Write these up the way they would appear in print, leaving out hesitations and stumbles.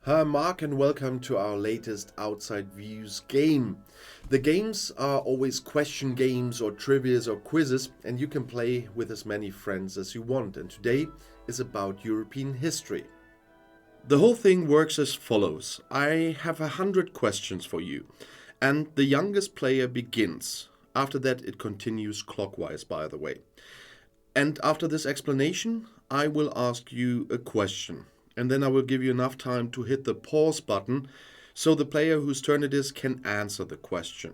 Hi Mark and welcome to our latest Outside Views game. The games are always question games or trivias or quizzes and you can play with as many friends as you want, and today is about European history. The whole thing works as follows. I have 100 questions for you and the youngest player begins. After that it continues clockwise, by the way. And after this explanation, I will ask you a question. And then I will give you enough time to hit the pause button so the player whose turn it is can answer the question.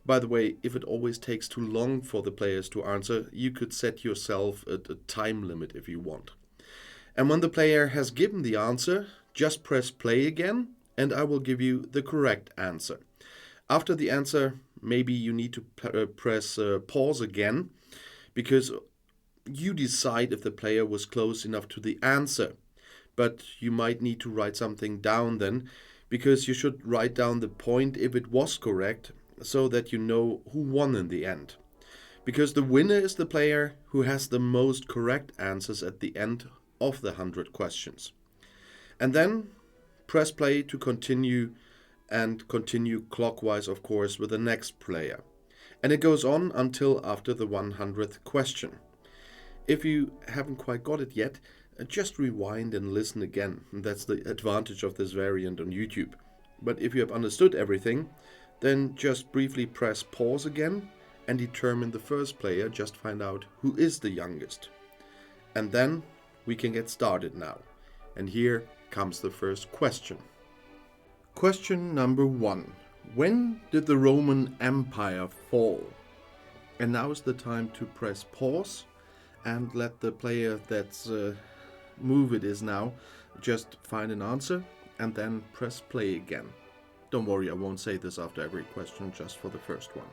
By the way, if it always takes too long for the players to answer, you could set yourself a time limit if you want. And when the player has given the answer, just press play again and I will give you the correct answer. After the answer, maybe you need to press pause again because you decide if the player was close enough to the answer. But you might need to write something down then, because you should write down the point if it was correct, so that you know who won in the end. Because the winner is the player who has the most correct answers at the end of the 100 questions. And then press play to continue, and continue clockwise, of course, with the next player. And it goes on until after the 100th question. If you haven't quite got it yet, just rewind and listen again. That's the advantage of this variant on YouTube. But if you have understood everything, then just briefly press pause again and determine the first player. Just find out who is the youngest. And then we can get started now. And here comes the first question. Question number 1. When did the Roman Empire fall? And now is the time to press pause and let the player that's move it is now just find an answer and then press play again. Don't worry, I won't say this after every question, just for the first one.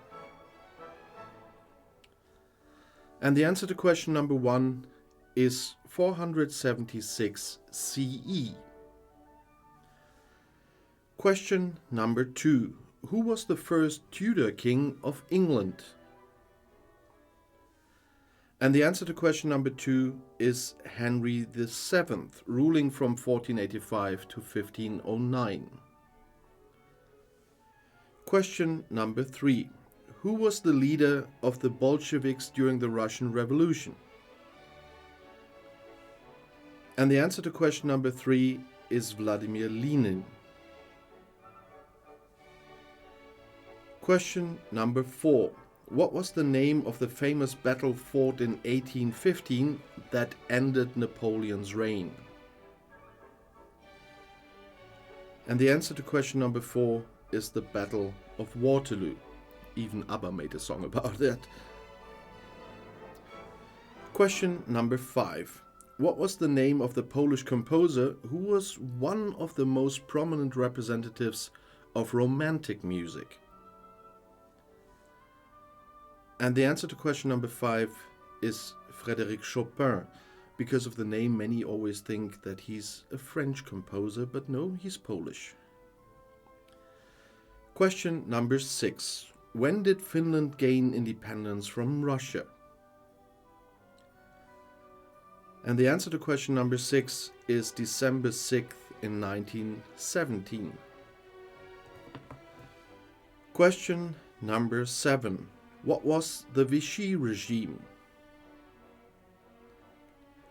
And the answer to question number 1 is 476 CE. Question number 2. Who was the first Tudor king of England? And the answer to question number 2 is Henry VII, ruling from 1485 to 1509. Question number 3. Who was the leader of the Bolsheviks during the Russian Revolution? And the answer to question number 3 is Vladimir Lenin. Question number 4. What was the name of the famous battle fought in 1815 that ended Napoleon's reign? And the answer to question number 4 is the Battle of Waterloo. Even ABBA made a song about that. Question number 5. What was the name of the Polish composer who was one of the most prominent representatives of Romantic music? And the answer to question number 5 is Frédéric Chopin. Because of the name, many always think that he's a French composer, but no, he's Polish. Question number 6. When did Finland gain independence from Russia? And the answer to question number 6 is December 6th in 1917. Question number 7. What was the Vichy regime?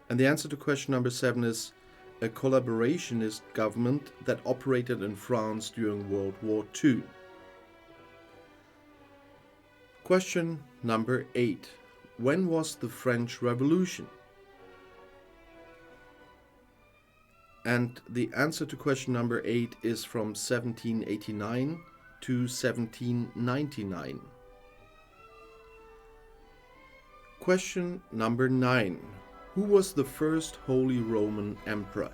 And the answer to question number 7 is a collaborationist government that operated in France during World War II. Question number 8. When was the French Revolution? And the answer to question number 8 is from 1789 to 1799. Question number 9. Who was the first Holy Roman Emperor?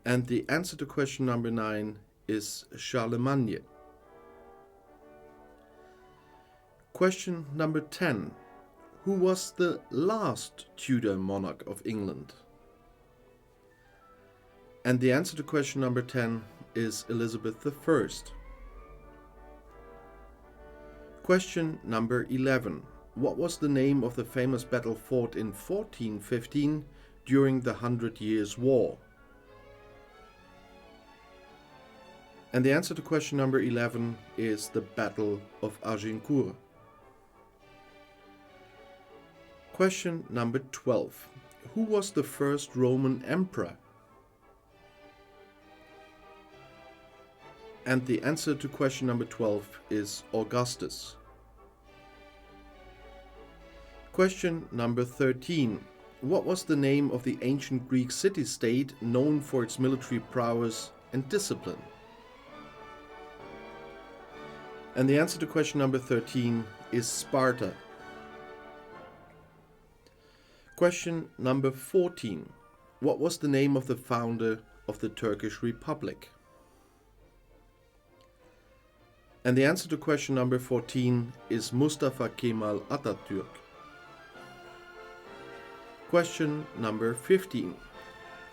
And the answer to question number 9 is Charlemagne. Question number 10. Who was the last Tudor monarch of England? And the answer to question number 10 is Elizabeth I. Question number 11. What was the name of the famous battle fought in 1415 during the 100 Years' War? And the answer to question number 11 is the Battle of Agincourt. Question number 12. Who was the first Roman emperor? And the answer to question number 12 is Augustus. Question number 13. What was the name of the ancient Greek city-state known for its military prowess and discipline? And the answer to question number 13 is Sparta. Question number 14. What was the name of the founder of the Turkish Republic? And the answer to question number 14 is Mustafa Kemal Atatürk. Question number 15.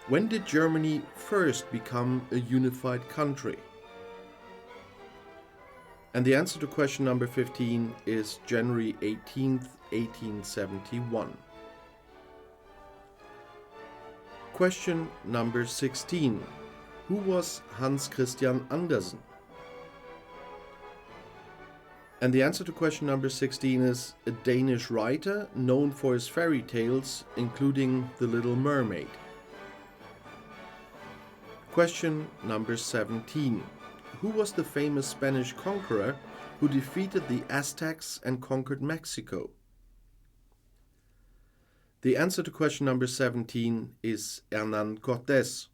When did Germany first become a unified country? And the answer to question number 15 is January 18th, 1871. Question number 16. Who was Hans Christian Andersen? And the answer to question number 16 is a Danish writer known for his fairy tales, including The Little Mermaid. Question number 17. Who was the famous Spanish conqueror who defeated the Aztecs and conquered Mexico? The answer to question number 17 is Hernán Cortés.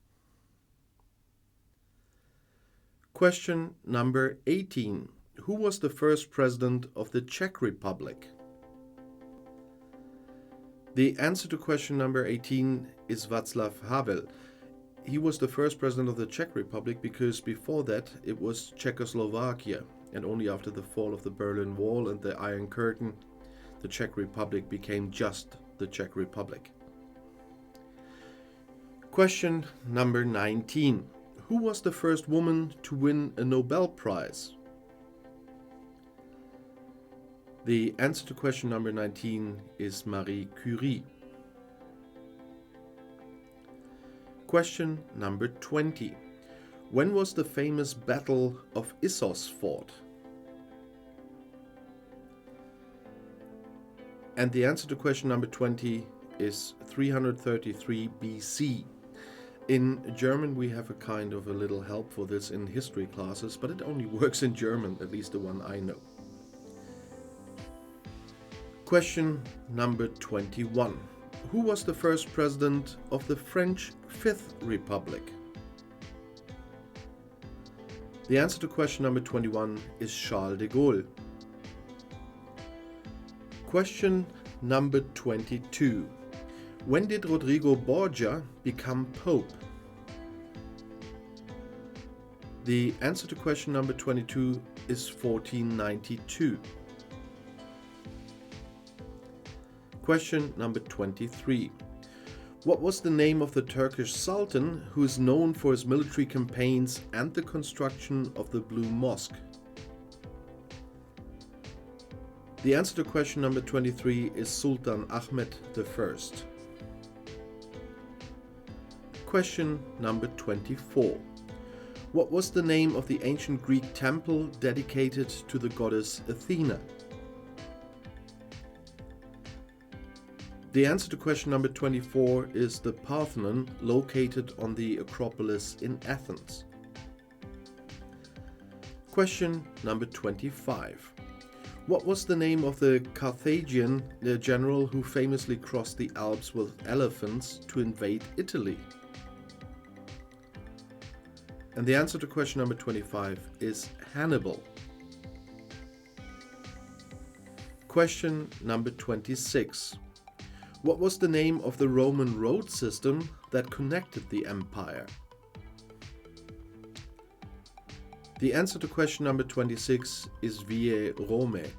Question number 18. Who was the first president of the Czech Republic? The answer to question number 18 is Václav Havel. He was the first president of the Czech Republic because before that it was Czechoslovakia, and only after the fall of the Berlin Wall and the Iron Curtain, the Czech Republic became just the Czech Republic. Question number 19. Who was the first woman to win a Nobel Prize? The answer to question number 19 is Marie Curie. Question number 20. When was the famous Battle of Issos fought? And the answer to question number 20 is 333 BC. In German we have a kind of a little help for this in history classes, but it only works in German, at least the one I know. Question number 21. Who was the first president of the French Fifth Republic? The answer to question number 21 is Charles de Gaulle. Question number 22. When did Rodrigo Borgia become Pope? The answer to question number 22 is 1492. Question number 23. What was the name of the Turkish Sultan who is known for his military campaigns and the construction of the Blue Mosque? The answer to question number 23 is Sultan Ahmed I. Question number 24. What was the name of the ancient Greek temple dedicated to the goddess Athena? The answer to question number 24 is the Parthenon, located on the Acropolis in Athens. Question number 25. What was the name of the Carthaginian general who famously crossed the Alps with elephants to invade Italy? And the answer to question number 25 is Hannibal. Question number 26. What was the name of the Roman road system that connected the empire? The answer to question number 26 is Vie Romae.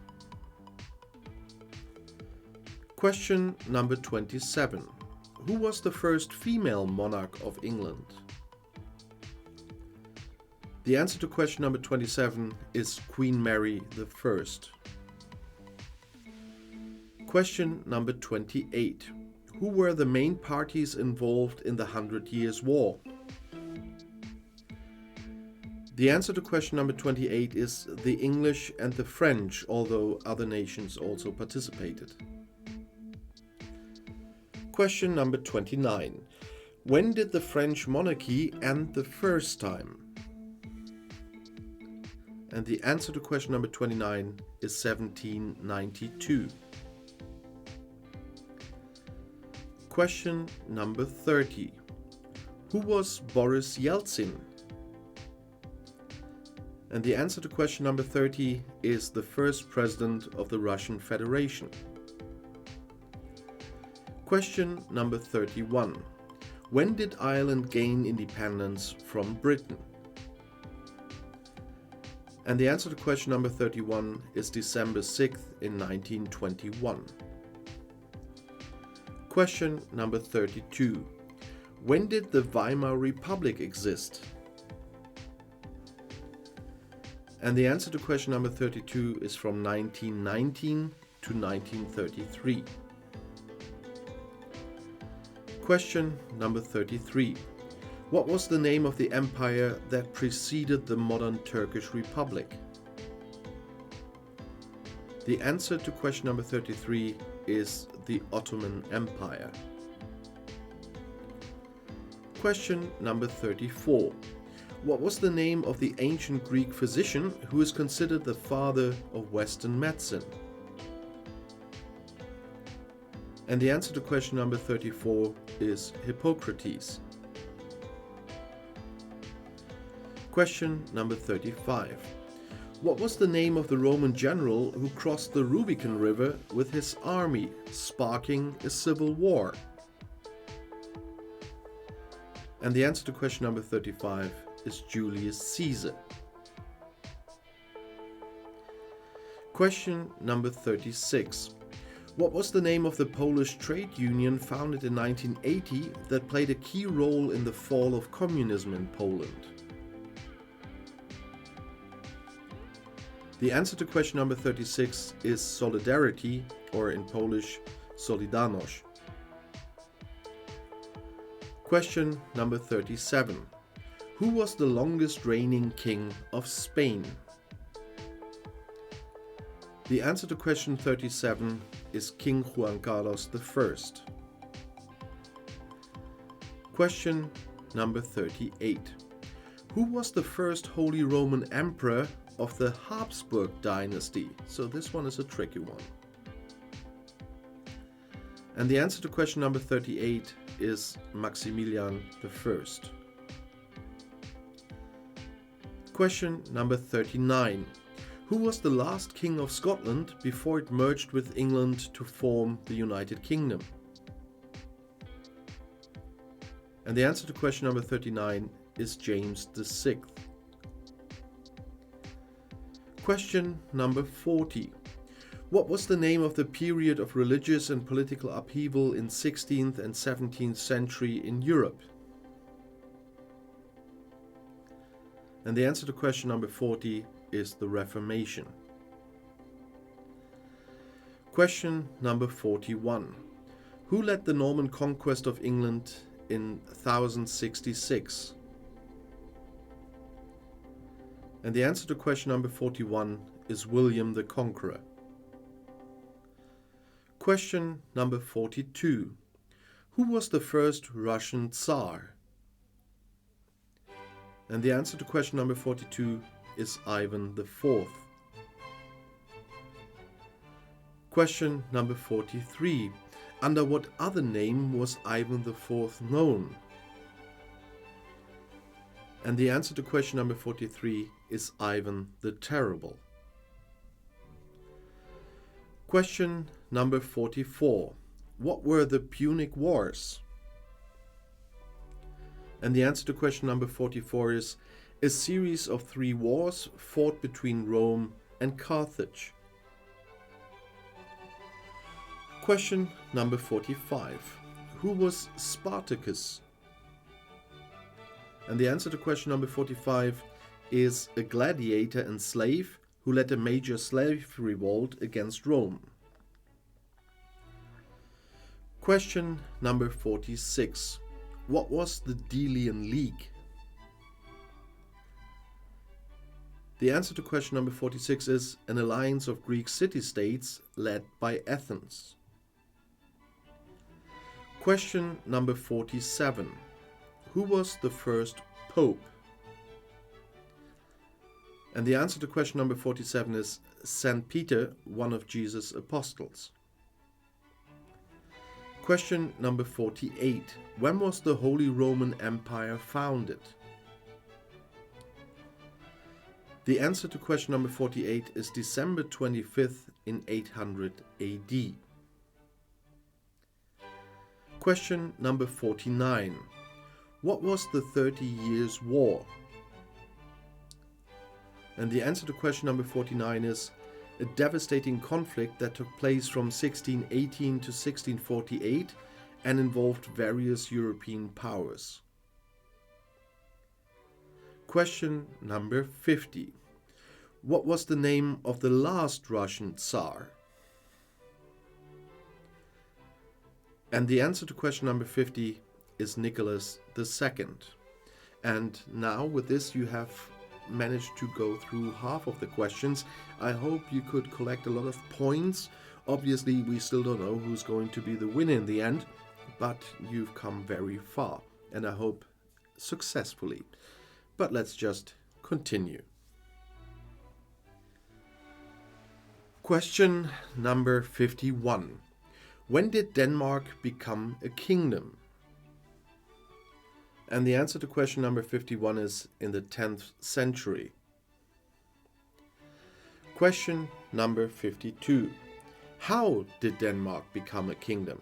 Question number 27. Who was the first female monarch of England? The answer to question number 27 is Queen Mary I. Question number 28. Who were the main parties involved in the 100 Years' War? The answer to question number 28 is the English and the French, although other nations also participated. Question number 29. When did the French monarchy end the first time? And the answer to question number 29 is 1792. Question number 30. Who was Boris Yeltsin? And the answer to question number 30 is the first president of the Russian Federation. Question number 31. When did Ireland gain independence from Britain? And the answer to question number 31 is December 6th in 1921. Question number 32. When did the Weimar Republic exist? And the answer to question number 32 is from 1919 to 1933. Question number 33. What was the name of the empire that preceded the modern Turkish Republic? The answer to question number 33 is the Ottoman Empire. Question number 34. What was the name of the ancient Greek physician who is considered the father of Western medicine? And the answer to question number 34 is Hippocrates. Question number 35. What was the name of the Roman general who crossed the Rubicon River with his army, sparking a civil war? And the answer to question number 35 is Julius Caesar. Question number 36. What was the name of the Polish trade union founded in 1980 that played a key role in the fall of communism in Poland? The answer to question number 36 is Solidarity, or in Polish, Solidarność. Question number 37. Who was the longest reigning king of Spain? The answer to question 37 is King Juan Carlos I. Question number 38. Who was the first Holy Roman Emperor of the Habsburg dynasty? So this one is a tricky one. And the answer to question number 38 is Maximilian I. Question number 39. Who was the last king of Scotland before it merged with England to form the United Kingdom? And the answer to question number 39 is James VI. Question number 40. What was the name of the period of religious and political upheaval in 16th and 17th century in Europe? And the answer to question number 40 is the Reformation. Question number 41. Who led the Norman conquest of England in 1066? And the answer to question number 41 is William the Conqueror. Question number 42. Who was the first Russian Tsar? And the answer to question number 42 is Ivan IV. Question number 43. Under what other name was Ivan IV known? And the answer to question number 43 is Ivan the Terrible. Question number 44. What were the Punic Wars? And the answer to question number 44 is a series of 3 wars fought between Rome and Carthage. Question number 45. Who was Spartacus? And the answer to question number 45 is a gladiator and slave who led a major slave revolt against Rome. Question number 46. What was the Delian League? The answer to question number 46 is an alliance of Greek city-states led by Athens. Question number 47. Who was the first pope? And the answer to question number 47 is St. Peter, one of Jesus' apostles. Question number 48. When was the Holy Roman Empire founded? The answer to question number 48 is December 25th in 800 AD. Question number 49. What was the 30 Years' War? And the answer to question number 49 is a devastating conflict that took place from 1618 to 1648 and involved various European powers. Question number 50. What was the name of the last Russian Tsar? And the answer to question number 50 is Nicholas II. And now with this you have managed to go through half of the questions. I hope you could collect a lot of points. Obviously we still don't know who's going to be the winner in the end, but you've come very far, and I hope successfully. But let's just continue. Question number 51. When did Denmark become a kingdom? And the answer to question number 51 is in the 10th century. Question number 52. How did Denmark become a kingdom?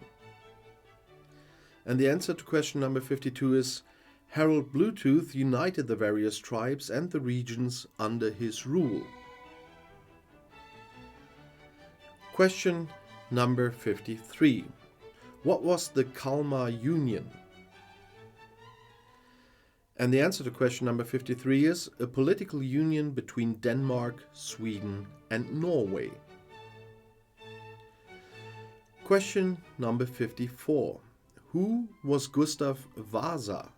And the answer to question number 52 is Harold Bluetooth united the various tribes and the regions under his rule. Question number 53. What was the Kalmar Union? And the answer to question number 53 is a political union between Denmark, Sweden and Norway. Question number 54. Who was Gustav Vasa?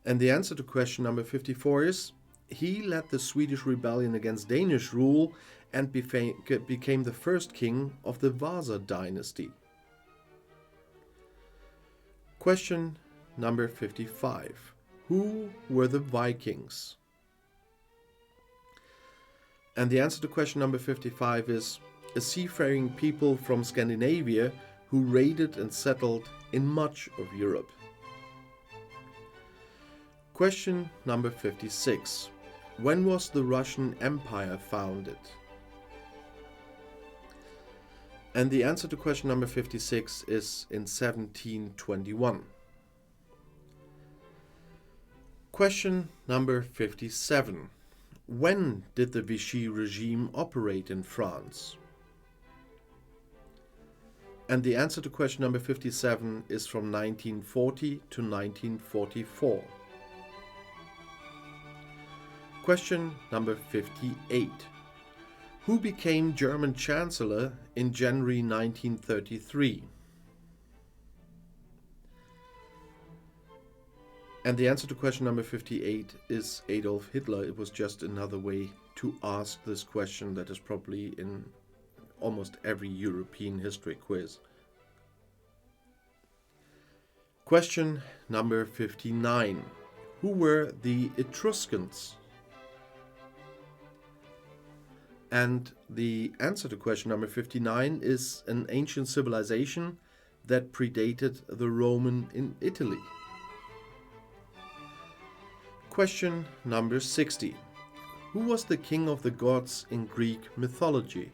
And the answer to question number 54 is he led the Swedish rebellion against Danish rule and became the first king of the Vasa dynasty. Question number 55. Who were the Vikings? And the answer to question number 55 is a seafaring people from Scandinavia who raided and settled in much of Europe. Question number 56. When was the Russian Empire founded? And the answer to question number 56 is in 1721. Question number 57. When did the Vichy regime operate in France? And the answer to question number 57 is from 1940 to 1944. Question number 58. Who became German Chancellor in January 1933? And the answer to question number 58 is Adolf Hitler. It was just another way to ask this question that is probably in almost every European history quiz. Question number 59. Who were the Etruscans? And the answer to question number 59 is an ancient civilization that predated the Roman in Italy. Question number 60. Who was the king of the gods in Greek mythology?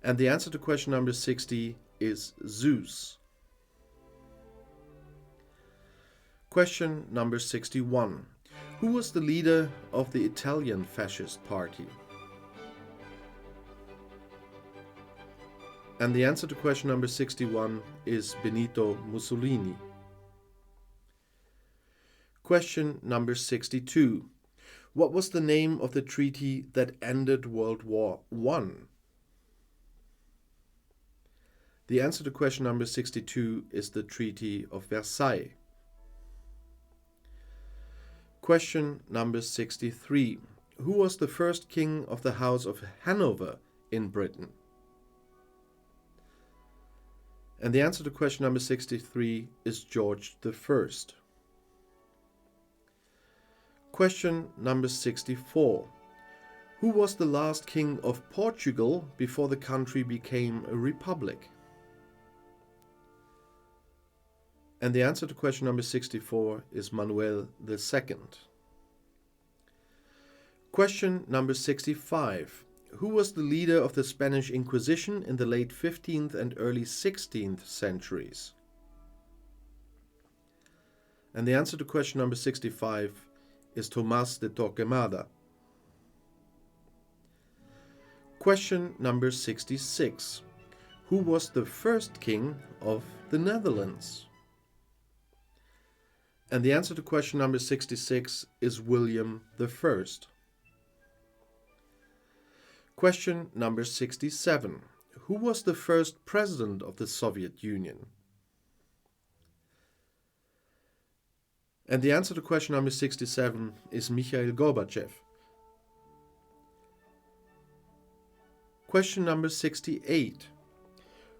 And the answer to question number 60 is Zeus. Question number 61. Who was the leader of the Italian fascist party? And the answer to question number 61 is Benito Mussolini. Question number 62. What was the name of the treaty that ended World War I? The answer to question number 62 is the Treaty of Versailles. Question number 63. Who was the first king of the House of Hanover in Britain? And the answer to question number 63 is George I. Question number 64. Who was the last king of Portugal before the country became a republic? And the answer to question number 64 is Manuel II. Question number 65. Who was the leader of the Spanish Inquisition in the late 15th and early 16th centuries? And the answer to question number 65 is Tomás de Torquemada. Question number 66. Who was the first king of the Netherlands? And the answer to question number 66 is William I. Question number 67. Who was the first president of the Soviet Union? And the answer to question number 67 is Mikhail Gorbachev. Question number 68.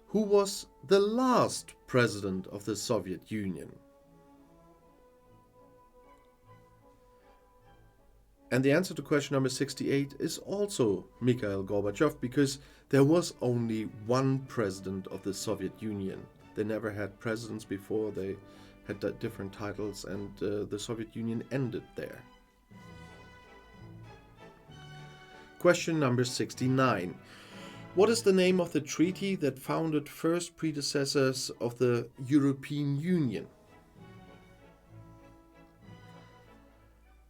Who was the last president of the Soviet Union? And the answer to question number 68 is also Mikhail Gorbachev, because there was only one president of the Soviet Union. They never had presidents before, they had different titles, and the Soviet Union ended there. Question number 69. What is the name of the treaty that founded first predecessors of the European Union?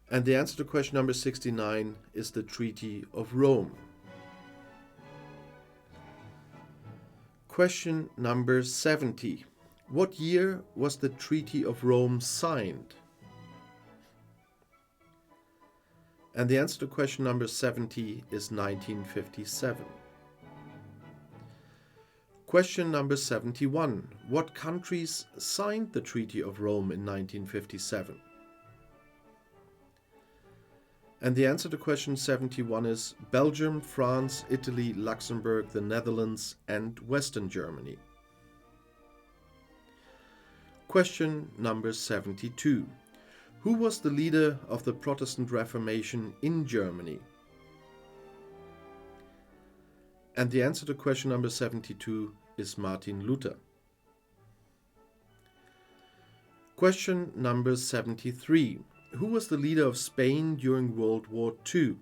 And the answer to question number 69 is the Treaty of Rome. Question number 70. What year was the Treaty of Rome signed? And the answer to question number 70 is 1957. Question number 71. What countries signed the Treaty of Rome in 1957? And the answer to question 71 is Belgium, France, Italy, Luxembourg, the Netherlands, and Western Germany. Question number 72. Who was the leader of the Protestant Reformation in Germany? And the answer to question number 72 is Martin Luther. Question number 73. Who was the leader of Spain during World War II?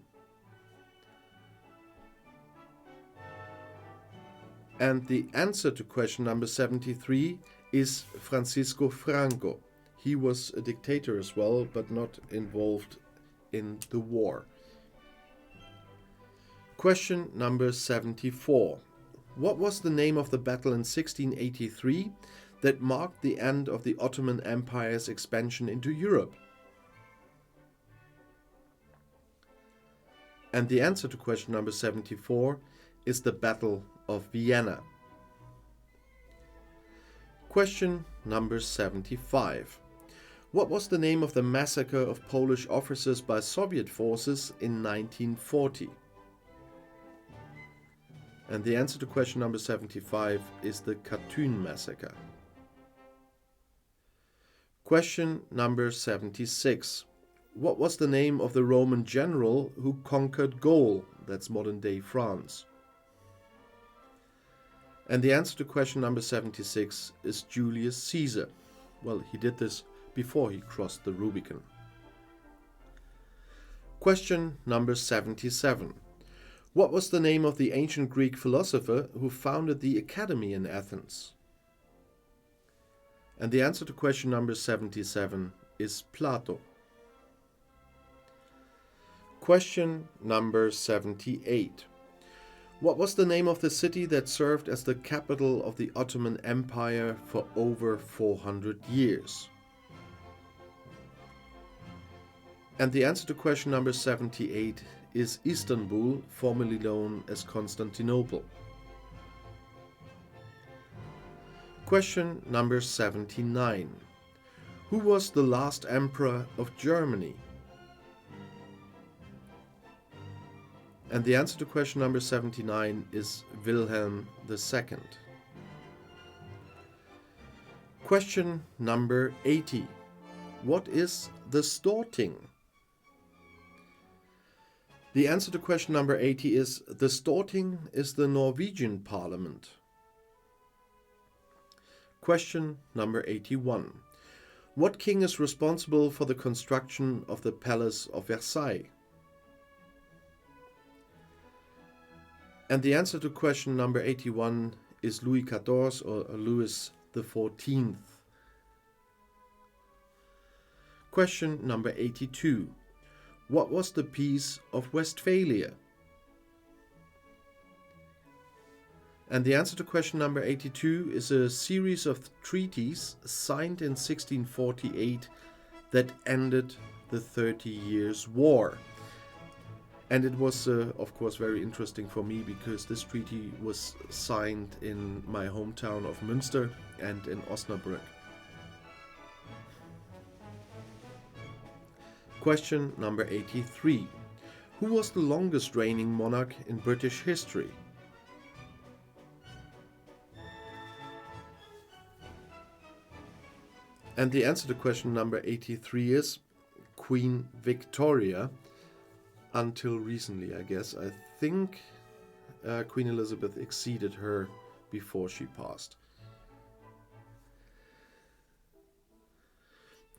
And the answer to question number 73 is Francisco Franco. He was a dictator as well, but not involved in the war. Question number 74. What was the name of the battle in 1683 that marked the end of the Ottoman Empire's expansion into Europe? And the answer to question number 74 is the Battle of Vienna. Question number 75. What was the name of the massacre of Polish officers by Soviet forces in 1940? And the answer to question number 75 is the Katyn massacre. Question number 76. What was the name of the Roman general who conquered Gaul, that's modern-day France? And the answer to question number 76 is Julius Caesar. Well, he did this before he crossed the Rubicon. Question number 77. What was the name of the ancient Greek philosopher who founded the Academy in Athens? And the answer to question number 77 is Plato. Question number 78. What was the name of the city that served as the capital of the Ottoman Empire for over 400 years? And the answer to question number 78 is Istanbul, formerly known as Constantinople. Question number 79. Who was the last emperor of Germany? And the answer to question number 79 is Wilhelm II. Question number 80. What is the Storting? The answer to question number 80 is the Storting is the Norwegian parliament. Question number 81. What king is responsible for the construction of the Palace of Versailles? And the answer to question number 81 is Louis XIV or Louis XIV. Question number 82. What was the Peace of Westphalia? And the answer to question number 82 is a series of treaties signed in 1648 that ended the 30 Years' War. And it was, of course, very interesting for me because this treaty was signed in my hometown of Münster and in Osnabrück. Question number 83. Who was the longest reigning monarch in British history? And the answer to question number 83 is Queen Victoria. Until recently, I guess. I think Queen Elizabeth exceeded her before she passed.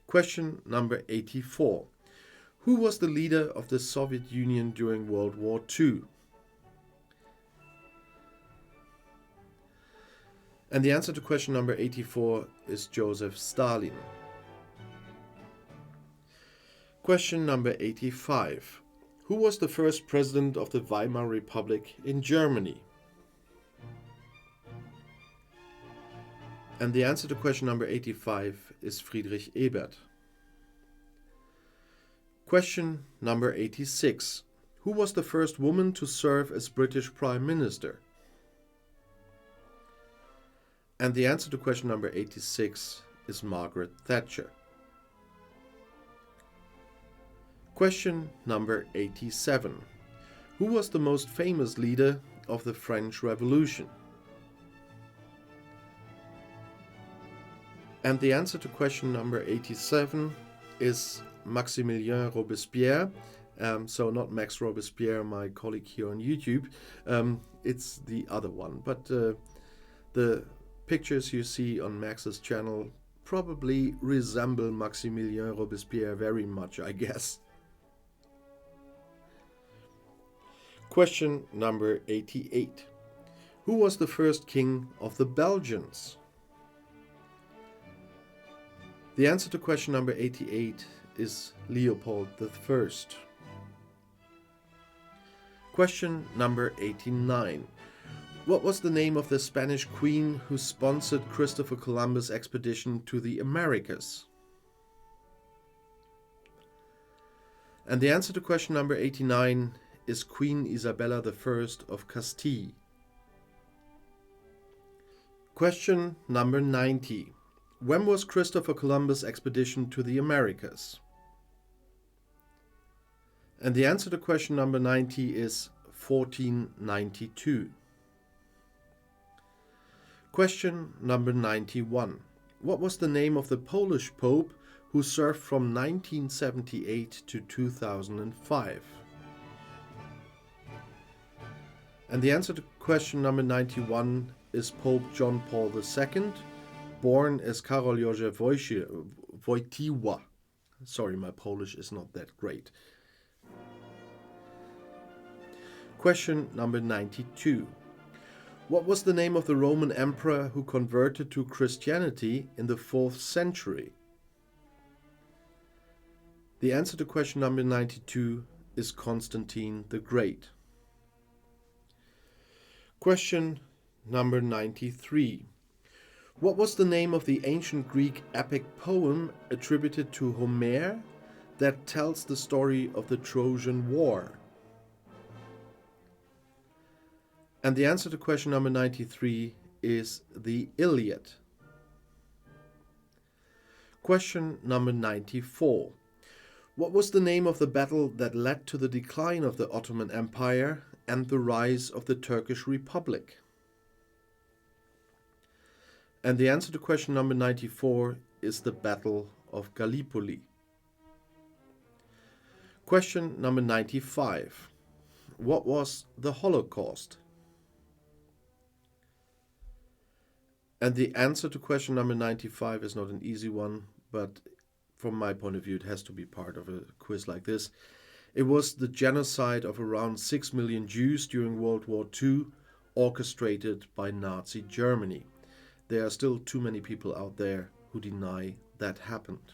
Question number 84. Who was the leader of the Soviet Union during World War II? And the answer to question number 84 is Joseph Stalin. Question number 85. Who was the first president of the Weimar Republic in Germany? And the answer to question number 85 is Friedrich Ebert. Question number 86. Who was the first woman to serve as British Prime Minister? And the answer to question number 86 is Margaret Thatcher. Question number 87. Who was the most famous leader of the French Revolution? And the answer to question number 87 is Maximilien Robespierre. So not Max Robespierre, my colleague here on YouTube. It's the other one. But the pictures you see on Max's channel probably resemble Maximilien Robespierre very much, I guess. Question number 88. Who was the first king of the Belgians? The answer to question number 88 is Leopold I. Question number 89. What was the name of the Spanish queen who sponsored Christopher Columbus' expedition to the Americas? And the answer to question number 89 is Queen Isabella I of Castile. Question number 90. When was Christopher Columbus' expedition to the Americas? And the answer to question number 90 is 1492. Question number 91. What was the name of the Polish Pope who served from 1978 to 2005? And the answer to question number 91 is Pope John Paul II, born as Karol Józef Wojtyła. Sorry, my Polish is not that great. Question number 92. What was the name of the Roman emperor who converted to Christianity in the 4th century? The answer to question number 92 is Constantine the Great. Question number 93. What was the name of the ancient Greek epic poem attributed to Homer that tells the story of the Trojan War? And the answer to question number 93 is the Iliad. Question number 94. What was the name of the battle that led to the decline of the Ottoman Empire and the rise of the Turkish Republic? And the answer to question number 94 is the Battle of Gallipoli. Question number 95. What was the Holocaust? And the answer to question number 95 is not an easy one, but from my point of view, it has to be part of a quiz like this. It was the genocide of around 6 million Jews during World War II, orchestrated by Nazi Germany. There are still too many people out there who deny that happened.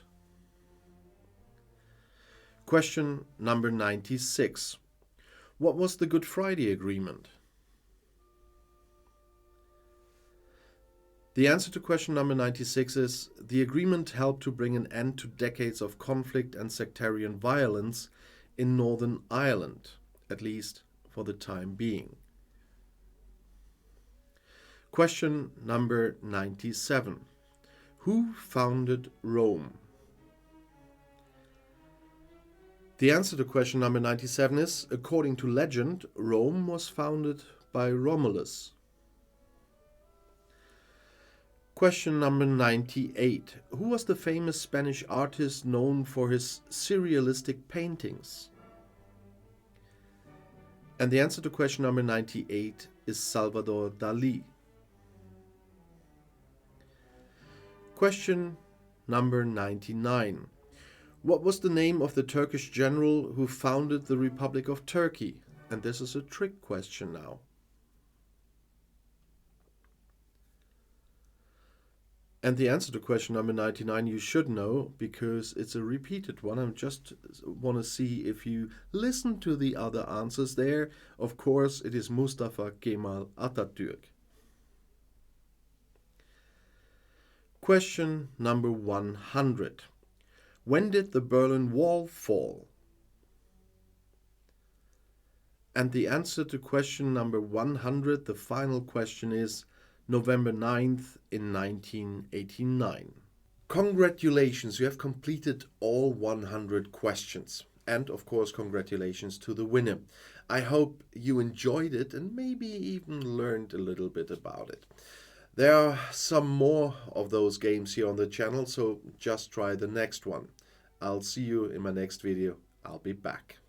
Question number 96. What was the Good Friday Agreement? The answer to question number 96 is the agreement helped to bring an end to decades of conflict and sectarian violence in Northern Ireland, at least for the time being. Question number 97. Who founded Rome? The answer to question number 97 is, according to legend, Rome was founded by Romulus. Question number 98. Who was the famous Spanish artist known for his surrealistic paintings? And the answer to question number 98 is Salvador Dalí. Question number 99. What was the name of the Turkish general who founded the Republic of Turkey? And this is a trick question now. And the answer to question number 99 you should know, because it's a repeated one. I just want to see if you listen to the other answers there. Of course, it is Mustafa Kemal Atatürk. Question number 100. When did the Berlin Wall fall? And the answer to question number 100, the final question, is November 9th in 1989. Congratulations, you have completed all 100 questions. And of course, congratulations to the winner. I hope you enjoyed it and maybe even learned a little bit about it. There are some more of those games here on the channel, so just try the next one. I'll see you in my next video. I'll be back.